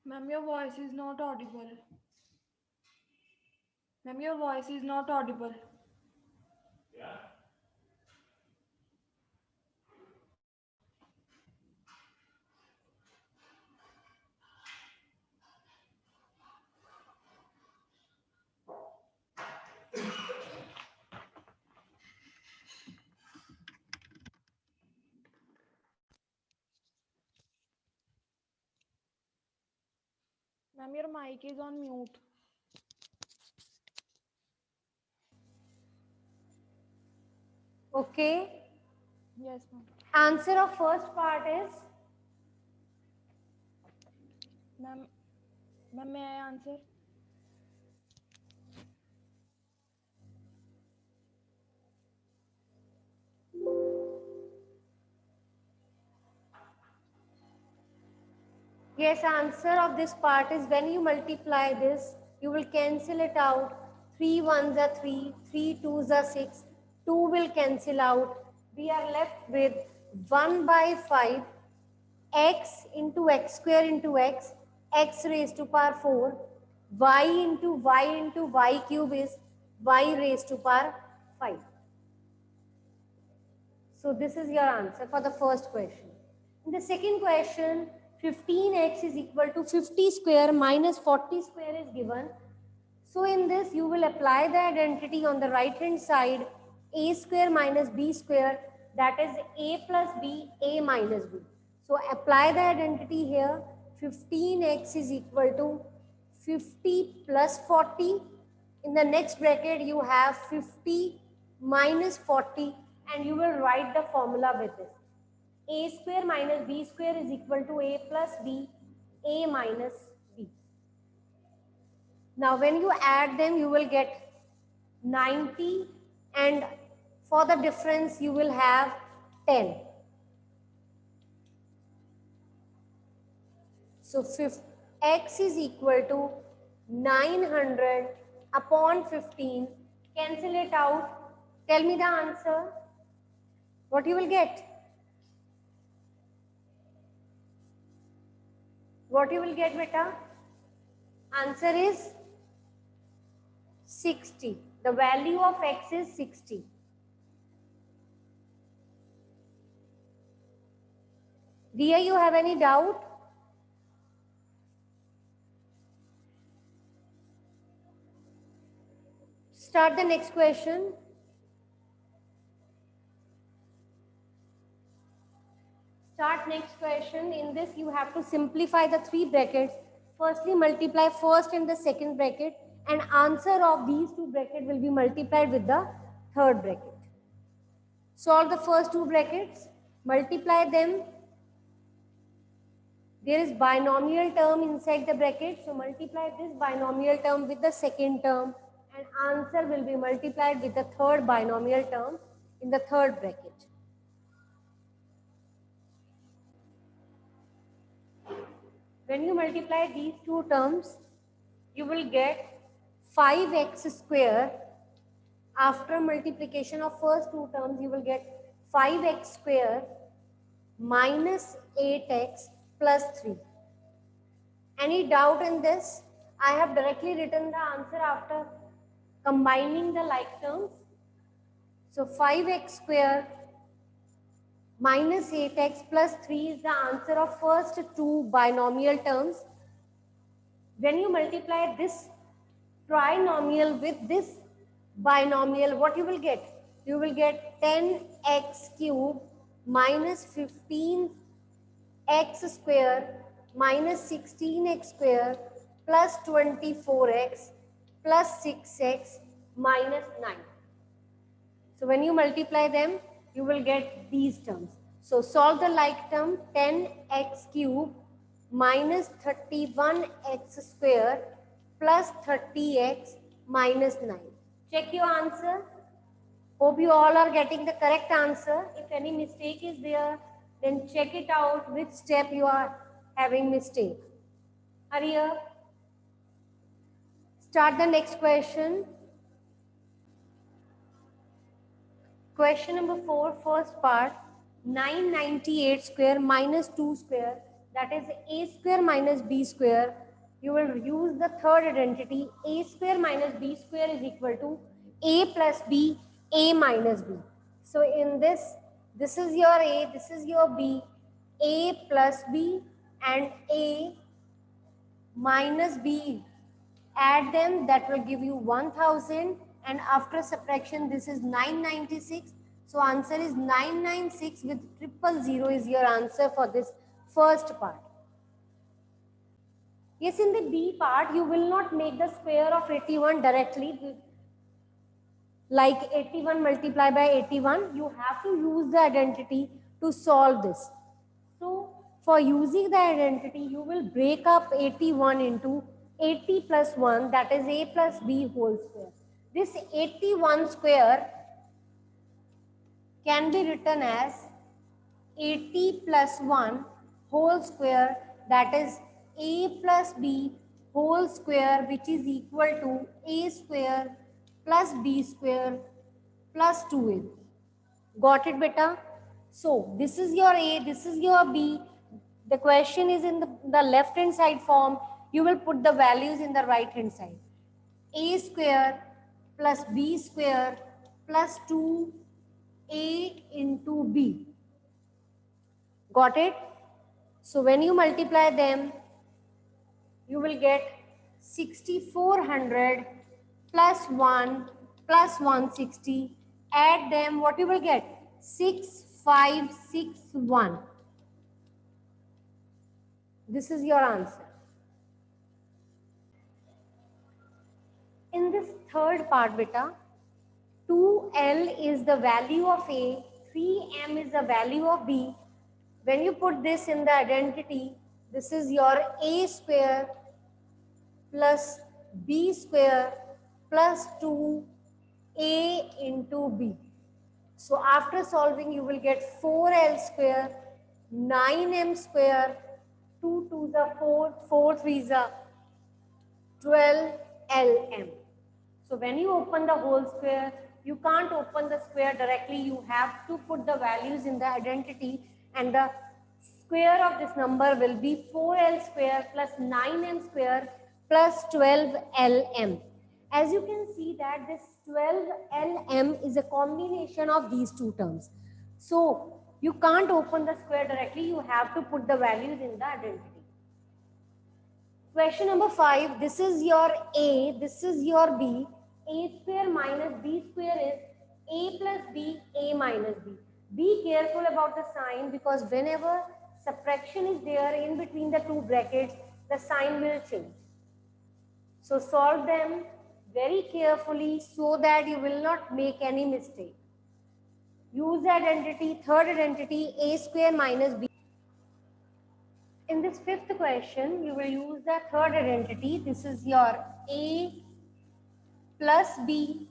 Ma'am, your voice is not audible. Ma'am, your voice is not audible. Ma'am, your mic is on mute. Okay. Yes, ma'am. Answer of first part is Ma'am, ma'am, may I answer? yes. Answer of this part is when you multiply this, you will cancel it out. 3 ones are 3, 3 twos are 6. 2 will cancel out. We are left with 1 by 5 x into x square into x raised to power 4, y into y cube is y raised to power 5. So this is your answer for the first question. In the second question, 15x is equal to 50 square minus 40 square is given. So in this, you will apply the identity on the right hand side, a square minus b square, that is a plus b, a minus b. So apply the identity here, 15x is equal to 50 plus 40. In the next bracket, you have 50 minus 40 and you will write the formula with this. A square minus b square is equal to a plus b, a minus b. Now when you add them, you will get 90 and for the difference you will have 10. So x is equal to 900 upon 15. Cancel it out. Tell me the answer. What you will get? What you will get, beta? Answer is 60. The value of x is 60. Dia, you have any doubt? Start the next question. Start next question. In this, you have to simplify the three brackets. Firstly, multiply first and the second bracket, and answer of these two brackets will be multiplied with the third bracket. Solve the first two brackets, multiply them. There is binomial term inside the bracket, so multiply this binomial term with the second term, and answer will be multiplied with the third binomial term in the third bracket. When you multiply these two terms, you will get 5x square. After multiplication of first two terms, you will get 5x square minus 8x plus 3. Any doubt in this? I have directly written the answer after combining the like terms. So 5x square minus 8x plus 3 is the answer of first two binomial terms. When you multiply this trinomial with this binomial, what you will get? You will get 10x cube minus 15x square minus 16x square plus 24x plus 6x minus 9. So when you multiply them, you will get these terms. So solve the like term, 10x cube minus 31x square plus 30x minus 9. Check your answer. Hope you all are getting the correct answer. If any mistake is there, then check it out which step you are having mistake. Hurry up. Start the next question. Question number 4, first part, 998 square minus 2 square. that is a square minus b square, you will use the third identity. A square minus b square is equal to a plus b, a minus b. So in this is your a, this is your b, a plus b and a minus b. Add them, that will give you 1000, and after subtraction this is 996. So answer is 996 with 000 is your answer for this first part. Yes, in the B part, you will not make the square of 81 directly, like 81 multiplied by 81. You have to use the identity to solve this. So, for using the identity, you will break up 81 into 80 plus 1, that is a plus b whole square. This 81 square can be written as 80 plus 1 whole square, that is a plus b whole square, which is equal to a square plus b square plus 2a. Got it, beta? So this is your a, this is your b. The question is in the left hand side form. You will put the values in the right hand side. A square plus b square plus 2a into b. Got it? So when you multiply them, you will get 6400 plus 1 plus 160. Add them, what you will get? 6561. This is your answer. In this third part, beta, 2L is the value of A, 3M is the value of B. When you put this in the identity, this is your A square plus B square plus 2A into B. So after solving, you will get 4L square, 9M square, 2 2s are 4, 4 3s are 12LM. So when you open the whole square, you can't open the square directly. You have to put the values in the identity, and the square of this number will be 4L square plus 9M square plus 12LM. As you can see that this 12LM is a combination of these two terms. So you can't open the square directly. You have to put the values in the identity. Question number 5, this is your A, this is your B. A square minus B square is A plus B, A minus B. Be careful about the sign, because whenever subtraction is there in between the two brackets, the sign will change. So solve them very carefully so that you will not make any mistake. Use the identity, third identity, A square minus B. In this fifth question, you will use the third identity. This is your A plus B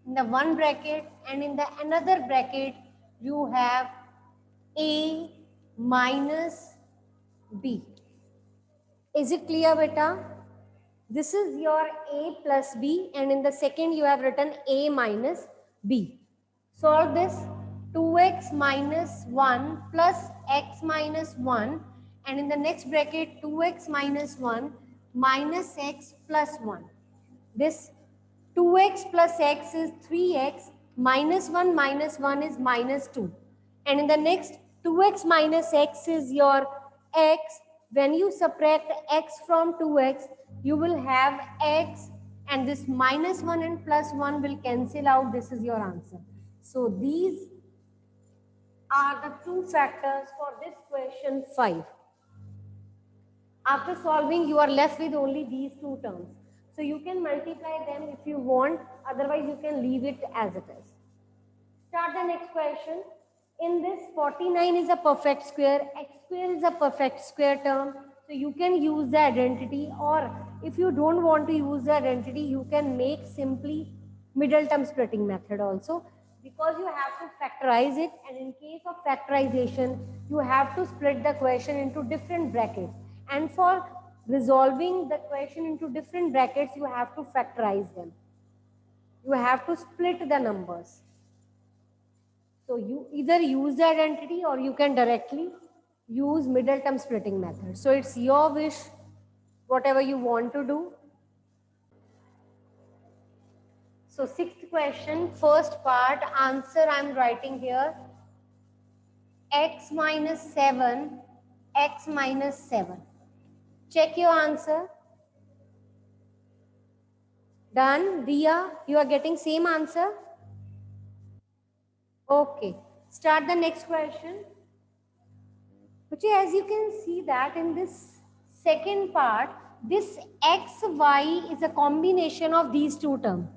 in the one bracket, and in the another bracket, you have A minus B. Is it clear, beta? This is your A plus B, and in the second, you have written A minus B. Solve this. 2x minus 1 plus x minus 1, and in the next bracket 2x minus 1 minus x plus 1. This 2x plus x is 3x, minus 1 is minus 2. And in the next 2x minus x is your x. When you subtract x from 2x, you will have x, and this minus 1 and plus 1 will cancel out. This is your answer. So these are the two factors for this question 5. After solving, you are left with only these two terms. So you can multiply them if you want, otherwise you can leave it as it is. Start the next question. In this, 49 is a perfect square, x square is a perfect square term. So you can use the identity, or if you don't want to use the identity, you can make simply middle term splitting method also, because you have to factorize it, and in case of factorization, you have to split the question into different brackets. And for resolving the question into different brackets, you have to factorize them. You have to split the numbers. So you either use the identity or you can directly use middle term splitting method. So it's your wish, whatever you want to do. So sixth question, first part, answer I'm writing here, x minus 7, x minus 7. Check your answer. Done. Dia, you are getting same answer? Okay. Start the next question. Which, as you can see that in this second part, this x, y is a combination of these two terms.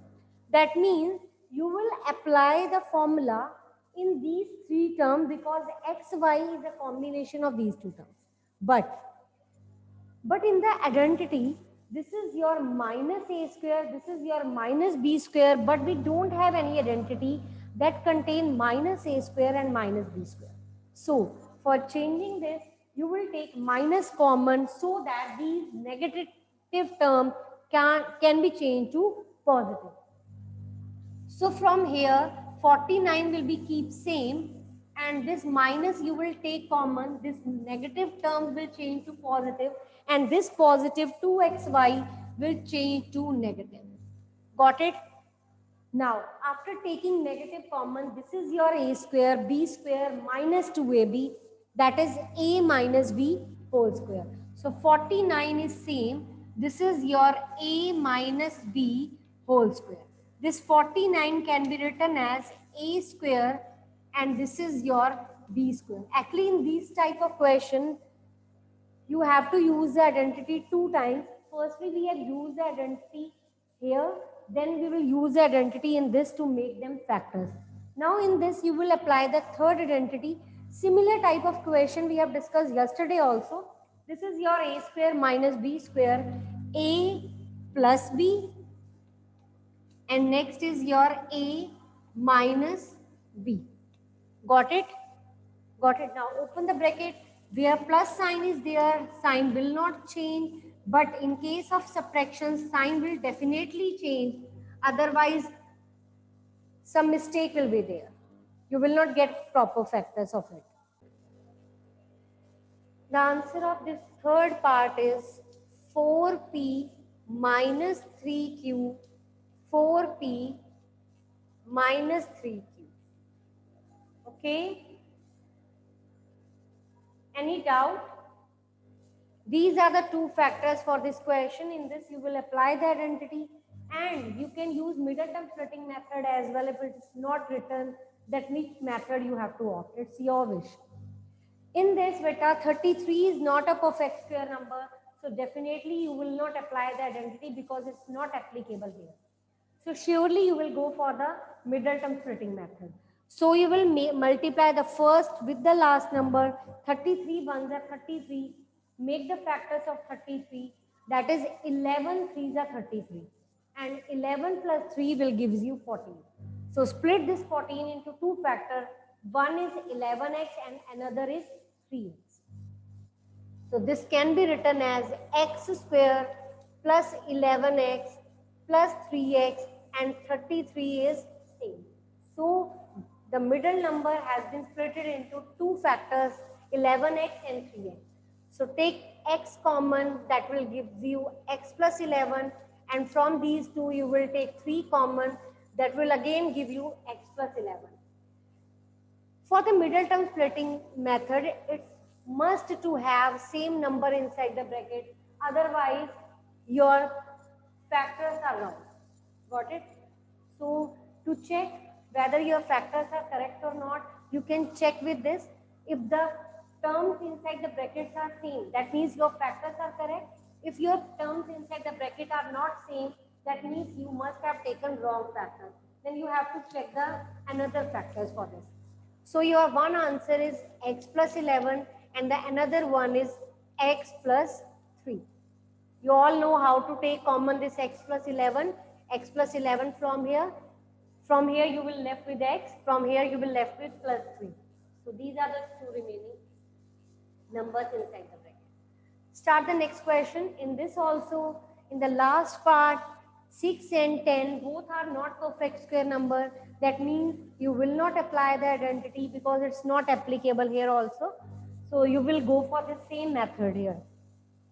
That means you will apply the formula in these three terms because x, y is a combination of these two terms. But in the identity, this is your minus a square, this is your minus b square, but we don't have any identity that contain minus a square and minus b square. So for changing this, you will take minus common so that these negative term can be changed to positive. So from here, 49 will be keep same, and this minus you will take common, this negative terms will change to positive, and this positive 2xy will change to negative. Got it? Now, after taking negative common, this is your a square, b square minus 2ab, that is a minus b whole square. So 49 is same. This is your a minus b whole square. This 49 can be written as a square and this is your b square. Actually, in these type of question, you have to use the identity two times. Firstly, we have used the identity here, then we will use the identity in this to make them factors. Now in this, you will apply the third identity. Similar type of question we have discussed yesterday also. This is your a square minus b square, a plus b, and next is your a minus b. Got it? Got it. Now open the bracket. Where plus sign is there, sign will not change. But in case of subtraction, sign will definitely change. Otherwise, some mistake will be there. You will not get proper factors of it. The answer of this third part is 4p minus 3q, 4p minus 3q. Okay? Any doubt? These are the two factors for this question. In this, you will apply the identity and you can use middle term splitting method as well if it is not written that which method you have to opt. It's your wish. In this, beta, 33 is not a perfect square number. So definitely you will not apply the identity because it's not applicable here. So surely you will go for the middle term splitting method. So you will multiply the first with the last number. 33 ones are 33. Make the factors of 33. That is 11 threes are 33. And 11 plus 3 will gives you 14. So split this 14 into two factors. One is 11x and another is 3x. So this can be written as x square plus 11x plus 3x and 33 is same. So the middle number has been split into two factors, 11x and 3x. So take x common, that will give you x plus 11, and from these two you will take 3 common, that will again give you x plus 11. For the middle term splitting method, it's must to have same number inside the bracket, otherwise your factors are wrong. Got it? So to check whether your factors are correct or not, you can check with this. If the terms inside the brackets are same, that means your factors are correct. If your terms inside the bracket are not same, that means you must have taken wrong factor. Then you have to check the another factors for this. So your one answer is x plus 11 and the another one is x plus 3. You all know how to take common this x plus 11 from here. From here you will left with x, from here you will left with plus 3. So these are the two remaining numbers inside the bracket. Start the next question. In this also, in the last part, 6 and 10 both are not perfect square number. That means you will not apply the identity because it's not applicable here also. So you will go for the same method here.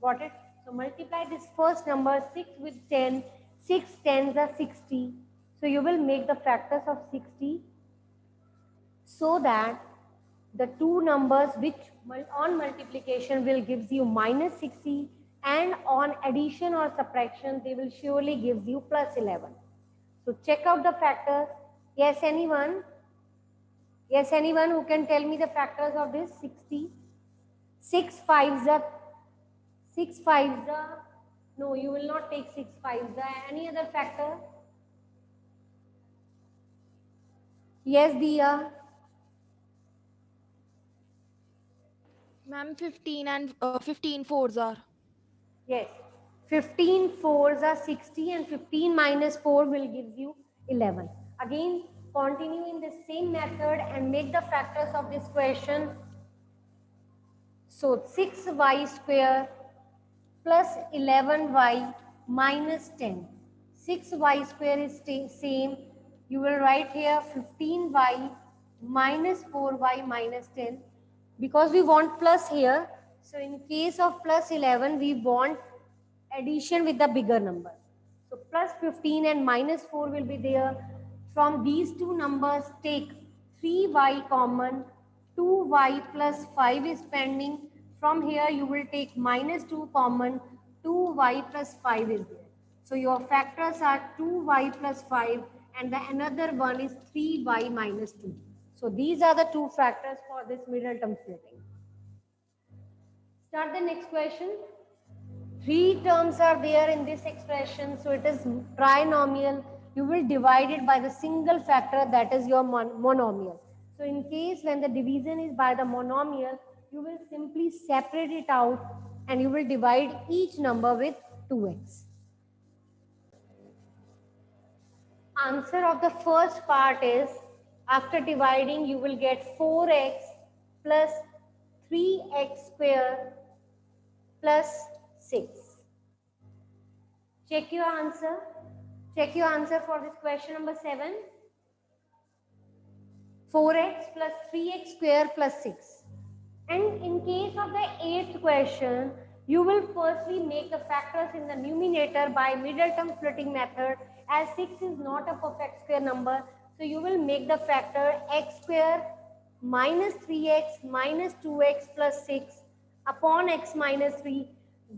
Got it? So multiply this first number 6 with 10. 6 tens are 60. So you will make the factors of 60 so that the two numbers which on multiplication will gives you minus 60 and on addition or subtraction they will surely gives you plus 11. So check out the factors. Yes, anyone? Yes, anyone who can tell me the factors of this 60? 6 5s are 6 5s are, no, you will not take 6 5s are. Any other factor? Yes, Diya. Ma'am, 15 and 15 fours are. Yes. 15 fours are 60 and 15 minus 4 will give you 11. Again, continue in the same method and make the factors of this question. So 6y square plus 11y minus 10. 6y square is same. You will write here 15y minus 4y minus 10. Because we want plus here, so in case of plus 11, we want addition with the bigger number. So plus 15 and minus 4 will be there. From these two numbers, take 3y common, 2y plus 5 is pending. From here, you will take minus 2 common, 2y plus 5 is there. So your factors are 2y plus 5 and the another one is 3y minus 2. So these are the two factors for this middle term splitting. Start the next question. Three terms are there in this expression, so it is trinomial. You will divide it by the single factor, that is your monomial. So in case when the division is by the monomial, you will simply separate it out and you will divide each number with 2x. Answer of the first part is, after dividing you will get 4x plus 3x square plus 6. Check your answer. Check your answer for this question number 7. 4x plus 3x square plus 6. And in case of the 8th question, you will firstly make the factors in the numerator by middle term splitting method, as 6 is not a perfect square number. So you will make the factor x square minus 3x minus 2x plus 6 upon x minus 3.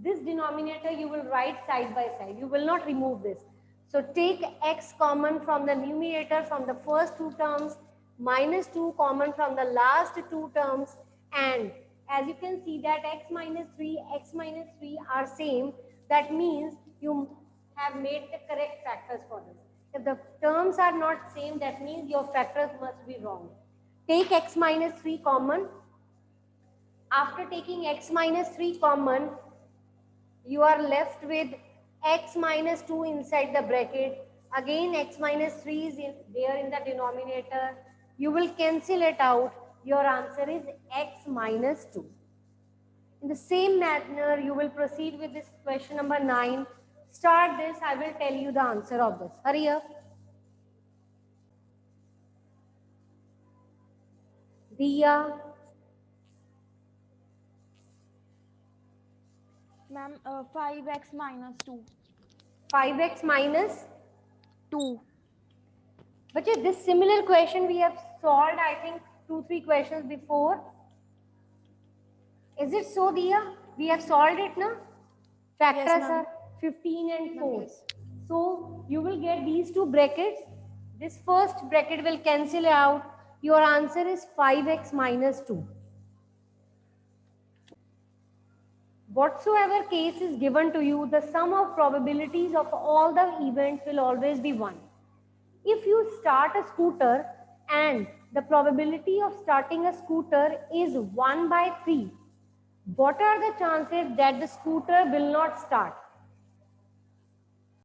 This denominator you will write side by side. You will not remove this. So take x common from the numerator from the first two terms, minus 2 common from the last two terms, and as you can see that x minus 3 are same. That means you have made the correct factors for this. If the terms are not same, that means your factors must be wrong. Take x minus 3 common. After taking x minus 3 common, you are left with x minus 2 inside the bracket. Again x minus 3 is there in the denominator. You will cancel it out. Your answer is x minus 2. In the same manner, you will proceed with this question number 9. Start this. I will tell you the answer of this. Hurry up. Diya. Ma'am, 5x minus 2. 5x minus 2. But this similar question we have solved, I think, 2-3 questions before. Is it so, Diya? We have solved it now. Factors Yes, are 15 and 4. Yes. So you will get these two brackets. This first bracket will cancel out. Your answer is 5x minus 2. Whatsoever case is given to you, the sum of probabilities of all the events will always be 1. If you start a scooter and the probability of starting a scooter is 1 by 3, what are the chances that the scooter will not start?